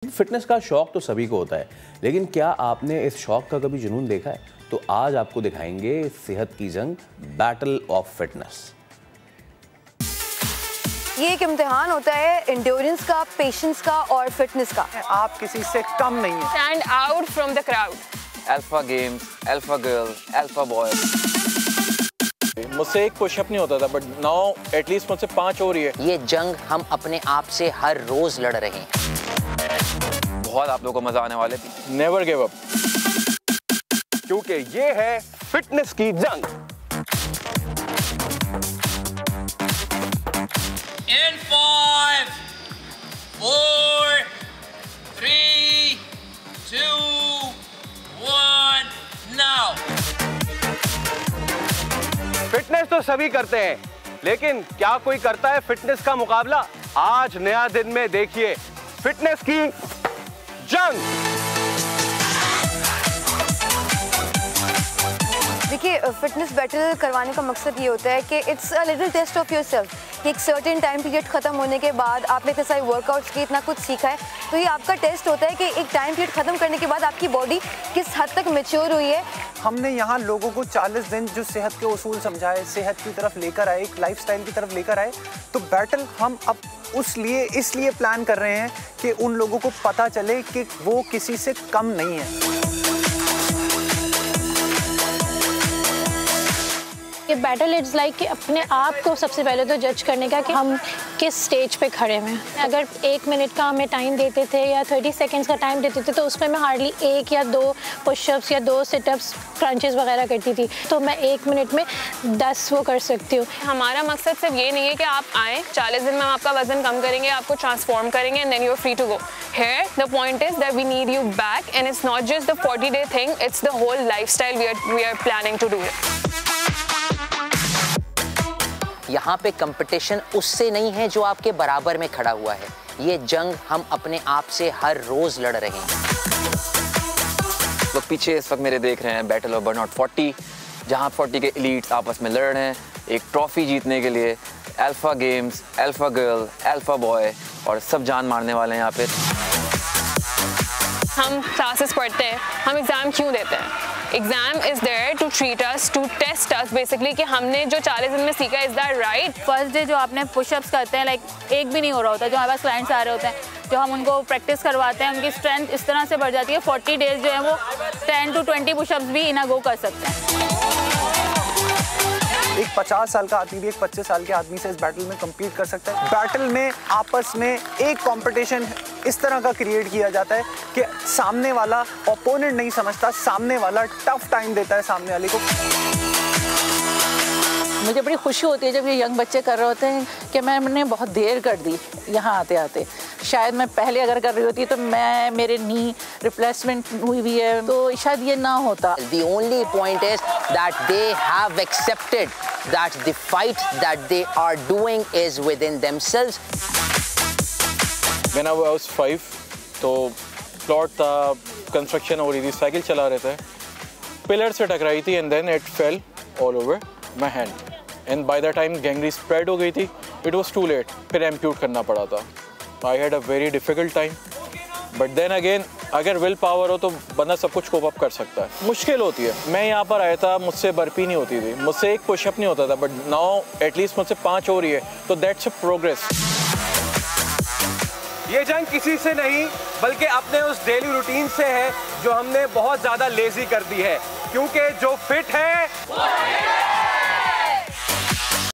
Fitness का शौक तो सभी को होता है, लेकिन क्या आपने इस शौक का कभी जुनून देखा है? तो आज आपको दिखाएंगे सेहत की जंग, बैटल ऑफ फिटनेस। ये एक इम्तिहान होता है एंड्योरेंस का, पेशेंस का और फिटनेस का। आप किसी से कम नहीं है। Stand out from the crowd. Alpha games, alpha girl, alpha boy. मुझसे एक पुशअप नहीं होता था, बट नाउ एटलीस्ट मुझसे 5 हो रही है। ये जंग हम अपने आप से हर रोज लड़ रहे हैं। बहुत आप लोगों को मजा आने वाले। नेवर गिव अप, क्योंकि ये है फिटनेस की जंग। In 5, 4, 3, 2, 1, now. फिटनेस तो सभी करते हैं, लेकिन क्या कोई करता है फिटनेस का मुकाबला? आज नया दिन में देखिए फिटनेस की जंग। देखिए, फिटनेस बैटल करवाने का मकसद ये होता है कि it's a little test of yourself कि एक सर्टेन टाइम पीरियड खत्म होने के बाद आपने इतने सारे वर्कआउट्स किए, इतना कुछ सीखा है, तो ये आपका टेस्ट होता है कि एक टाइम पीरियड खत्म करने के बाद आपकी बॉडी किस हद तक मैच्योर हुई है। हमने यहाँ लोगों को 40 दिन जो सेहत के उसूल समझाए, सेहत की तरफ लेकर आए, एक लाइफस्टाइल की तरफ लेकर आए, तो बैटल हम अब इसलिए प्लान कर रहे हैं कि उन लोगों को पता चले कि वो किसी से कम नहीं है। ये बैटल इट्स लाइक कि अपने आप को सबसे पहले तो जज करने का कि हम किस स्टेज पे खड़े हैं। अगर 1 मिनट का हमें टाइम देते थे या 30 सेकंड्स का टाइम देते थे, तो उसमें मैं हार्डली 1 या 2 पुशअप्स या 2 सिटअप्स, क्रंचेस वगैरह करती थी, तो मैं 1 मिनट में 10 वो कर सकती हूँ। हमारा मकसद सिर्फ ये नहीं है कि आप आए 40 दिन में हम आपका वजन कम करेंगे, आपको ट्रांसफॉर्म करेंगे and then you are free to go. Here the point is that we need you back and it's not just the 40-day thing, it's the whole lifestyle we are planning to do it. यहाँ पे competition उससे नहीं है जो आपके बराबर में खड़ा हुआ है। ये जंग हम अपने आप से हर रोज लड़ रहे हैं। लोग पीछे इस वक्त मेरे देख रहे हैं बैटल ऑफ बर्नआउट 40, जहाँ 40 के एलीट्स आपस में लड़ रहे हैं एक ट्रॉफी जीतने के लिए। Alpha games, alpha girl, alpha boy, और सब जान मारने वाले हैं यहाँ पे। हम क्लासेस पढ़ते हैं, हम एग्ज़ाम क्यों देते हैं? Exam is there to treat us, to test us basically कि हमने जो 40 दिन में सीखा, is that right? First day जो आपने पुशअप्स करते हैं, लाइक एक भी नहीं हो रहा होता, जो हमारे पास क्लाइंट्स आ रहे होते हैं, जो हम उनको प्रैक्टिस करवाते हैं, उनकी स्ट्रेंथ इस तरह से बढ़ जाती है। 40 डेज जो है वो 10 to 20 पुशअप्स भी इन अ गो कर सकते हैं। एक 50 साल का आदमी भी एक 25 साल के आदमी से इस बैटल में compete कर सकता है। बैटल में आपस में एक कंपटीशन इस तरह का क्रिएट किया जाता है कि सामने वाला ओपोनेंट नहीं समझता, सामने वाला टफ टाइम देता है सामने वाले को। मुझे बड़ी खुशी होती है जब ये यंग बच्चे कर रहे होते हैं कि मैंने बहुत देर कर दी यहाँ आते आते। शायद मैं पहले अगर कर रही होती तो मेरे नी रिप्लेसमेंट हुई है, तो शायद ये ना होता। The only point is that they have accepted that the fight that they are doing is within themselves. When I was 5, तो प्लॉट था, कंस्ट्रक्शन हो रही थी, साइकिल चला रहे थे, पिलर से टकराई थी and then it fell all over my hand and by the time gangrene spread हो गई थी, इट वॉज टू लेट, फिर एम्प्यूट करना पड़ा था। I had a very difficult time, but then again अगर विल पावर हो तो बंदा सब कुछ कोप अप कर सकता है। मुश्किल होती है। मैं यहाँ पर आया था, मुझसे बर्पी नहीं होती थी, मुझसे एक पुशअप नहीं होता था, बट नाउ एटलीस्ट मुझसे 5 हो रही है, तो दैट्स अ प्रोग्रेस। ये जंग किसी से नहीं, बल्कि अपने उस डेली रूटीन से है जो हमने बहुत ज्यादा लेजी कर दी है, क्योंकि जो फिट है